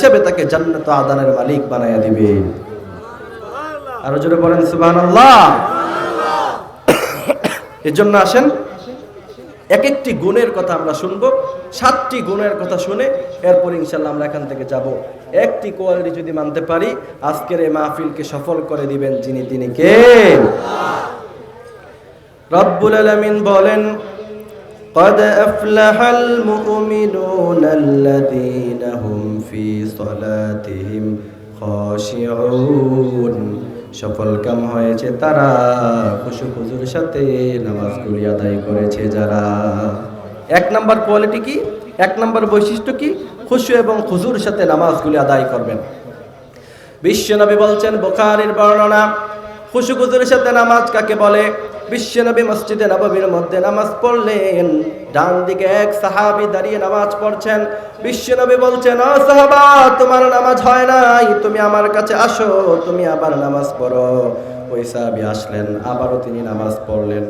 হিসেবে তাকে জান্নাত আদানের মালিক বানায়া দিবে। আরো জোরে বলেন সুবহানাল্লাহ। এজন্য আসেন এক একটি গুণের কথা আমরা শুনবো, 7টি গুণের কথা শুনে এরপর ইনশাআল্লাহ আমরা এখান থেকে যাব। একটি কোয়ালিটি যদি মানতে পারি আজকের এই মাহফিলকে সফল করে দিবেন তিনি কে? রব্বুল আলামিন বলেন, قد أفلح المؤمنون الذين هم في صلاتهم خاشعون। সফল কাম হয়েছে তারা খুশু খুজুর সাথে নামাজগুলি আদায় করেছে যারা। এক নাম্বার কোয়ালিটি কি, এক নাম্বার বৈশিষ্ট্য কি? খুশু এবং খুজুর সাথে নামাজগুলি আদায় করবেন। বিশ্বনবী বলছেন, বুখারীর বর্ণনা, খুশু খুজুরের সাথে নামাজ কাকে বলে? বিশ্বনবী মসজিদে নববীর মধ্যে নামাজ পড়লেন, ডান দিকে এক সাহাবী দাঁড়িয়ে নামাজ পড়ছেন। বিশ্বনবী বলছেন, ও সাহাবা, তোমার নামাজ হয় নাই, তুমি আমার কাছে আসো, তুমি আবার নামাজ পড়ো। ওই সাহাবী আসলেন, আবারও তিনি নামাজ পড়লেন।